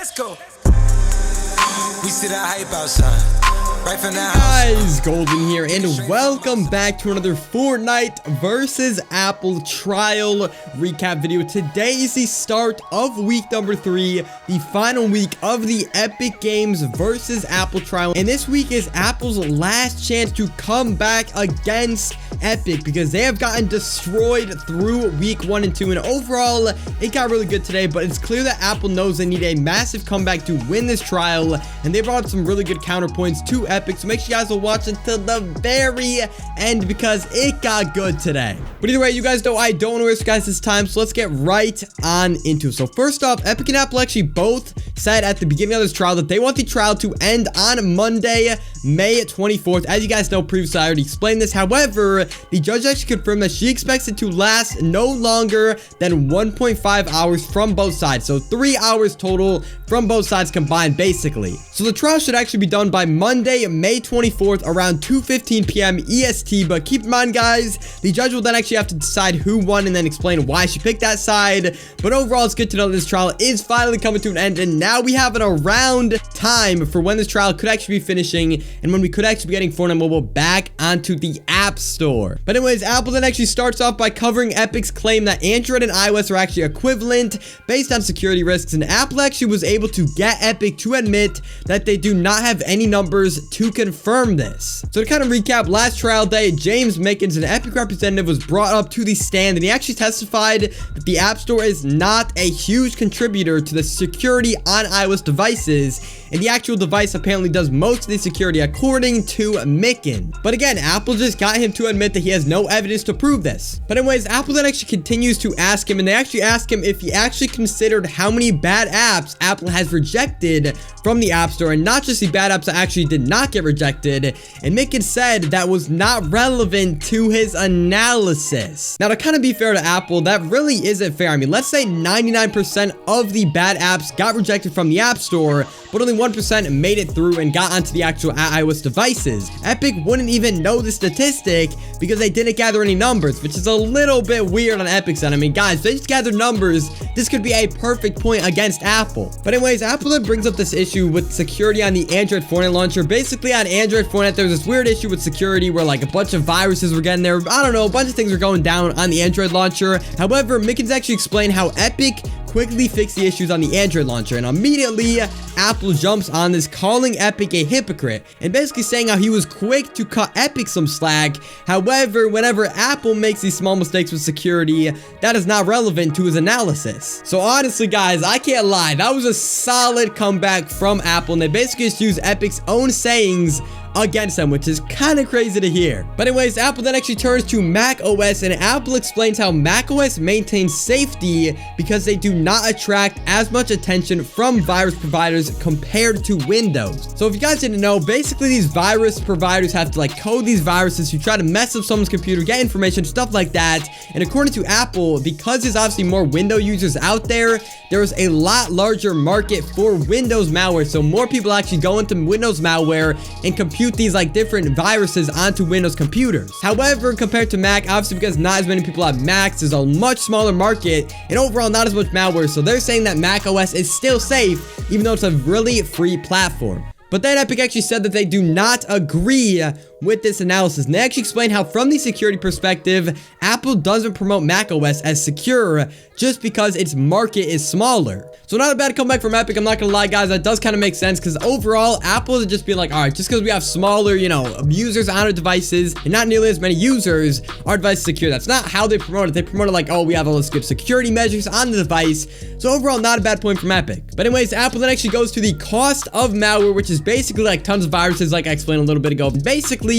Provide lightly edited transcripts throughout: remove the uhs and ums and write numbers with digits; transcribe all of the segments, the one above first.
Let's go. We see that hype outside. Right from now. Guys, Golden here, and welcome back to another Fortnite versus Apple trial recap video. Today is the start of week number 3, the final week of the Epic Games versus Apple trial. And this week is Apple's last chance to come back against Epic because they have gotten destroyed through week 1 and 2. And overall, it got really good today, but it's clear that Apple knows they need a massive comeback to win this trial. And they brought up some really good counterpoints to Epic, so make sure you guys will watch until the very end because it got good today. But either way, you guys know I don't want to waste you guys this time, so let's get right on into it. So first off, Epic and Apple actually both said at the beginning of this trial that they want the trial to end on Monday, May 24th. As you guys know, previously I already explained this. However, the judge actually confirmed that she expects it to last no longer than 1.5 hours from both sides. So 3 hours total from both sides combined, basically. So the trial should actually be done by Monday, May 24th around 2:15 p.m. EST. But keep in mind, guys, the judge will then actually have to decide who won and then explain why she picked that side. But overall, it's good to know this trial is finally coming to an end, and now we have an around time for when this trial could actually be finishing and when we could actually be getting Fortnite Mobile back onto the App Store. But anyways, Apple then actually starts off by covering Epic's claim that Android and iOS are actually equivalent based on security risks, and Apple actually was able to get Epic to admit that they do not have any numbers to confirm this. So to kind of recap, last trial day, James Mickens, an Epic representative, was brought up to the stand, and he actually testified that the App Store is not a huge contributor to the security on iOS devices, and the actual device apparently does most of the security according to Mickens. But again, Apple just got him to admit that he has no evidence to prove this. But anyways, Apple then actually continues to ask him, and they actually ask him if he actually considered how many bad apps Apple has rejected from the App Store, and not just the bad apps that actually did not get rejected. And Mickens said that was not relevant to his analysis. Now, to kind of be fair to Apple, that really isn't fair. I mean, let's say 99% of the bad apps got rejected from the App Store, but only 1% made it through and got onto the actual iOS devices. Epic wouldn't even know the statistic because they didn't gather any numbers, which is a little bit weird on Epic's end. I mean, guys, if they just gathered numbers, this could be a perfect point against Apple. But anyways, Apple then brings up this issue with security on the Android Fortnite launcher. Basically, on Android Fortnite, there was this weird issue with security where like a bunch of viruses were getting there. I don't know, a bunch of things were going down on the Android launcher. However, Mickens actually explained how Epic quickly fix the issues on the Android launcher, and immediately Apple jumps on this, calling Epic a hypocrite and basically saying how he was quick to cut Epic some slack. However, whenever Apple makes these small mistakes with security, that is not relevant to his analysis. So honestly, guys, I can't lie, that was a solid comeback from Apple, and they basically just used Epic's own sayings against them, which is kind of crazy to hear. But anyways, Apple then actually turns to Mac OS, and Apple explains how Mac OS maintains safety because they do not attract as much attention from virus providers compared to Windows. So if you guys didn't know, basically these virus providers have to like code these viruses to try to mess up someone's computer, get information, stuff like that. And according to Apple, because there's obviously more Windows users out there, there's a lot larger market for Windows malware. So more people actually go into Windows malware and compute these like different viruses onto Windows computers. However, compared to Mac, obviously because not as many people have Macs, there's a much smaller market and overall not as much malware. So they're saying that Mac OS is still safe, even though it's a really free platform. But then Epic actually said that they do not agree with this analysis, and they actually explain how from the security perspective, Apple doesn't promote macOS as secure just because its market is smaller. So not a bad comeback from Epic, I'm not gonna lie, guys. That does kind of make sense because overall, Apple would just be like, all right, just because we have smaller, users on our devices and not nearly as many users, our device is secure. That's not how they promote it. They promote it like, oh, we have all this good security measures on the device. So overall, not a bad point from Epic. But anyways, Apple then actually goes to the cost of malware, which is basically like tons of viruses, like I explained a little bit ago. Basically,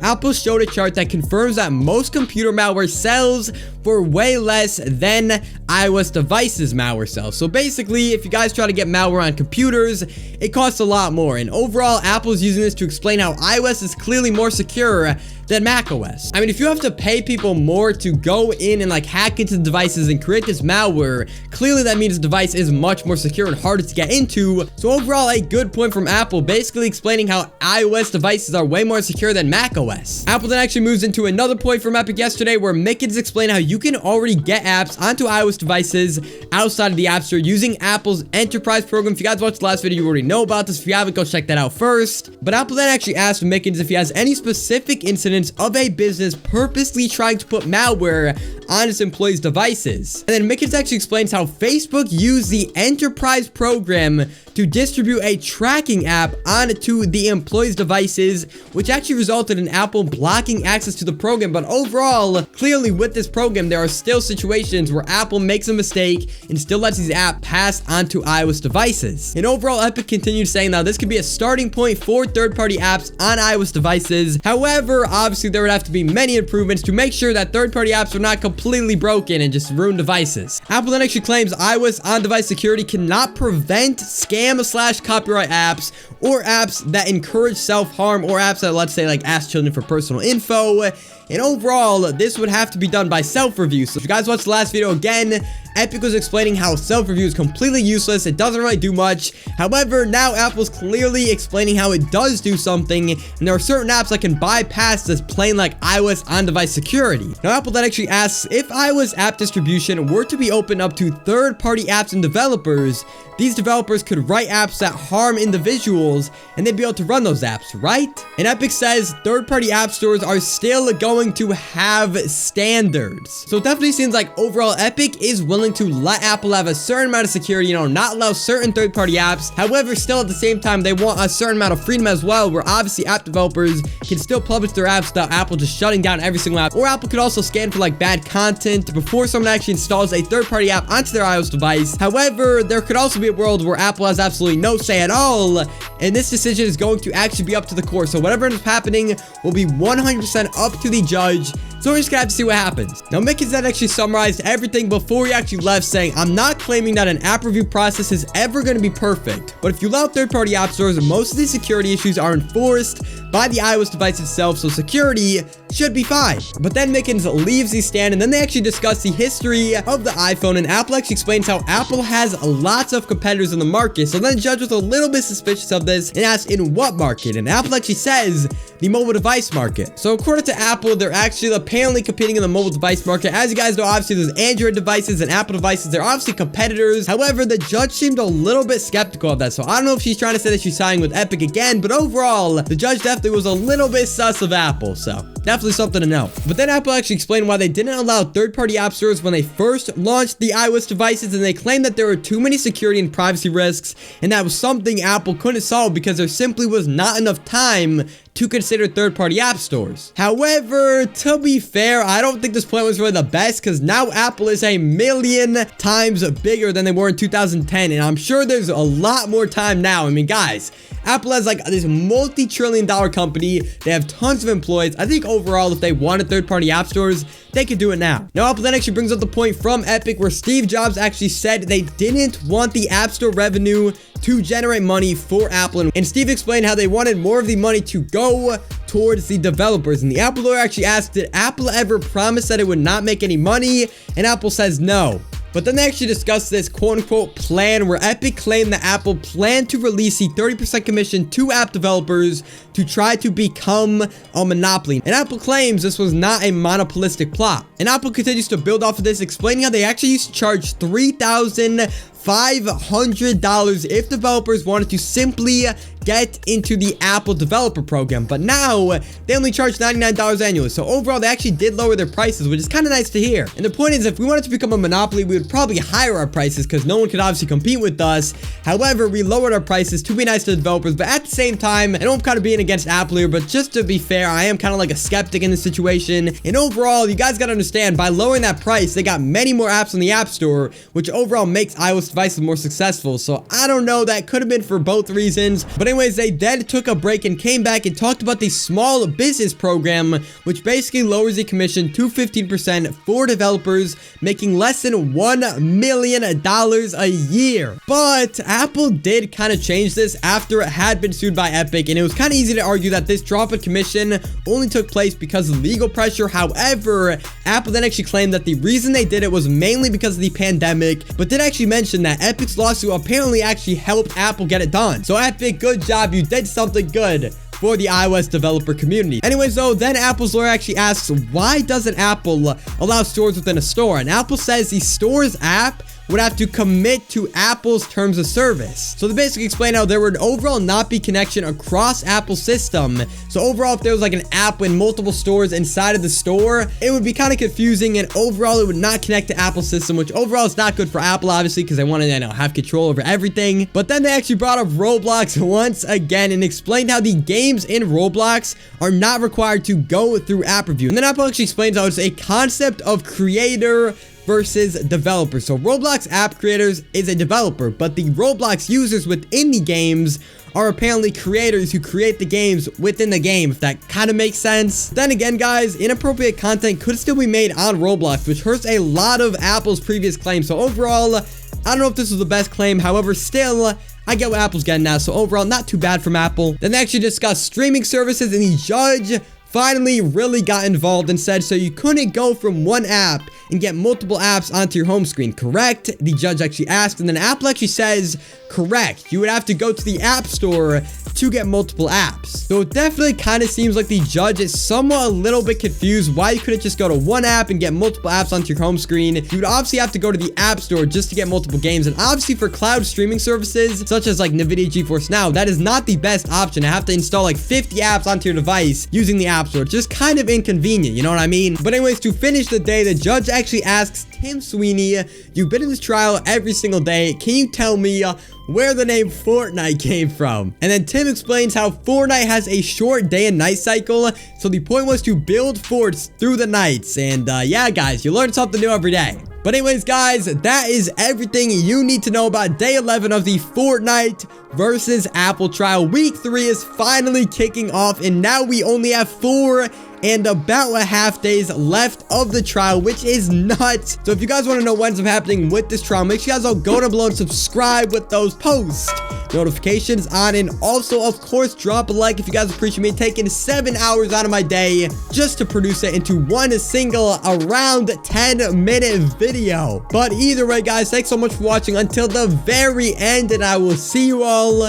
Apple showed a chart that confirms that most computer malware sells for way less than iOS devices malware sells. So basically, if you guys try to get malware on computers, it costs a lot more. And overall, Apple's using this to explain how iOS is clearly more secure than macOS. I mean, if you have to pay people more to go in and like hack into the devices and create this malware, clearly that means the device is much more secure and harder to get into. So overall, a good point from Apple, basically explaining how iOS devices are way more secure than macOS. iOS. Apple then actually moves into another point from Epic yesterday where Mickens explained how you can already get apps onto iOS devices outside of the App Store using Apple's Enterprise program. If you guys watched the last video, you already know about this. If you haven't, go check that out first. But Apple then actually asked Mickens if he has any specific incidents of a business purposely trying to put malware on its employees' devices. And then Mickens actually explains how Facebook used the Enterprise program to distribute a tracking app onto the employees' devices, which actually resulted in Apple blocking access to the program. But overall, clearly with this program, there are still situations where Apple makes a mistake and still lets these apps pass onto iOS devices. And overall, Epic continued saying now this could be a starting point for third-party apps on iOS devices. However, obviously there would have to be many improvements to make sure that third-party apps are not completely broken and just ruin devices. Apple then actually claims iOS on-device security cannot prevent scam/copyright apps or apps that encourage self-harm or apps that, let's say, like ask children for personal info. And overall, this would have to be done by self-review. So if you guys watched the last video, again, Epic was explaining how self-review is completely useless. It doesn't really do much. However, now Apple's clearly explaining how it does do something, and there are certain apps that can bypass this plain like iOS on-device security. Now, Apple then actually asks if iOS app distribution were to be opened up to third-party apps and developers, these developers could write apps that harm individuals, and they'd be able to run those apps, right? And Epic says third-party app stores are still going to have standards. So it definitely seems like overall Epic is willing to let Apple have a certain amount of security, not allow certain third-party apps. However, still at the same time, they want a certain amount of freedom as well, where obviously app developers can still publish their apps without Apple just shutting down every single app. Or Apple could also scan for like bad content before someone actually installs a third-party app onto their iOS device. However, there could also be a world where Apple has absolutely no say at all, and this decision is going to actually be up to the court. So whatever ends up happening will be 100% up to the judge. So we're just gonna have to see what happens. Now, Mickens then actually summarized everything before he actually left, saying, I'm not claiming that an app review process is ever going to be perfect, but if you allow third-party app stores, most of these security issues are enforced by the iOS device itself, so security should be fine. But then Mickens leaves the stand, and then they actually discuss the history of the iPhone, and Apple actually explains how Apple has lots of competitors in the market. So then the judge was a little bit suspicious of this and asked in what market, and Apple actually says the mobile device market. So according to Apple, they're actually apparently competing in the mobile device market. As you guys know, obviously there's Android devices and Apple devices. They're obviously competitors. However, the judge seemed a little bit skeptical of that. So I don't know if she's trying to say that she's siding with Epic again, but overall, the judge definitely was a little bit sus of Apple. So definitely something to know. But then Apple actually explained why they didn't allow third-party app stores when they first launched the iOS devices, and they claimed that there were too many security and privacy risks, and that was something Apple couldn't solve because there simply was not enough time to consider third-party app stores. However, to be fair, I don't think this point was really the best, because now Apple is a million times bigger than they were in 2010, and I'm sure there's a lot more time now. I mean, guys, Apple has like this multi-trillion-dollar company. They have tons of employees. I think overall, if they wanted third-party app stores, they could do it now. Now, Apple then actually brings up the point from Epic where Steve Jobs actually said they didn't want the App Store revenue to generate money for Apple. And Steve explained how they wanted more of the money to go towards the developers. And the Apple lawyer actually asked, did Apple ever promise that it would not make any money? And Apple says no. But then they actually discussed this quote-unquote plan where Epic claimed that Apple planned to release the 30% commission to app developers to try to become a monopoly. And Apple claims this was not a monopolistic plot. And Apple continues to build off of this, explaining how they actually used to charge $3,500 if developers wanted to simply get into the Apple developer program, but now they only charge $99 annually. So overall, they actually did lower their prices, which is kind of nice to hear. And the point is, if we wanted to become a monopoly, we would probably higher our prices because no one could obviously compete with us. However, we lowered our prices to be nice to the developers, but at the same time, I know I'm kind of being against Apple here, but just to be fair, I am kind of like a skeptic in this situation. And overall, you guys got to understand, by lowering that price, they got many more apps on the App Store, which overall makes iOS devices more successful. So I don't know, that could have been for both reasons. But anyways, they then took a break and came back and talked about the small business program, which basically lowers the commission to 15% for developers making less than $1 million a year. But Apple did kind of change this after it had been sued by Epic, and it was kind of easy to argue that this drop in commission only took place because of legal pressure. However, Apple then actually claimed that the reason they did it was mainly because of the pandemic, but did actually mention that Epic's lawsuit apparently actually helped Apple get it done. So Epic, good job, you did something good for the iOS developer community. Anyways, though, then Apple's lawyer actually asks, why doesn't Apple allow stores within a store? And Apple says the store's app would have to commit to Apple's terms of service. So they basically explain how there would overall not be connection across Apple's system. So overall, if there was like an app in multiple stores inside of the store, it would be kind of confusing, and overall it would not connect to Apple's system, which overall is not good for Apple, obviously, because they want to, have control over everything. But then they actually brought up Roblox once again and explained how the games in Roblox are not required to go through app review. And then Apple actually explains how it's a concept of creator versus developer. So Roblox app creators is a developer, but the Roblox users within the games are apparently creators who create the games within the game, if that kind of makes sense. Then again, guys, inappropriate content could still be made on Roblox, which hurts a lot of Apple's previous claims. So overall, I don't know if this was the best claim. However, still, I get what Apple's getting now. So overall, not too bad from Apple. Then they actually discussed streaming services, and the judge finally really got involved and said, so you couldn't go from one app and get multiple apps onto your home screen, correct? The judge actually asked, and then Apple actually says, correct. You would have to go to the App Store to get multiple apps. So it definitely kind of seems like the judge is somewhat a little bit confused why you couldn't just go to one app and get multiple apps onto your home screen. You would obviously have to go to the App Store just to get multiple games. And obviously for cloud streaming services, such as like NVIDIA GeForce Now, that is not the best option. I have to install like 50 apps onto your device using the App Store. It's just kind of inconvenient, you know what I mean? But anyways, to finish the day, the judge actually asks Tim Sweeney, you've been in this trial every single day. Can you tell me where the name Fortnite came from? And then Tim explains how Fortnite has a short day and night cycle, so the point was to build forts through the nights. And yeah, guys, you learn something new every day. But anyways, guys, that is everything you need to know about day 11 of the Fortnite versus Apple trial. Week 3 is finally kicking off, and now we only have 4 and about a half days left of the trial, which is nuts. So if you guys want to know what ends up happening with this trial, make sure you guys all go down below and subscribe with those post notifications on, and also of course drop a like if you guys appreciate me taking 7 hours out of my day just to produce it into one single around 10-minute video. But either way, guys, thanks so much for watching until the very end, and I will see you all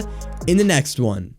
in the next one.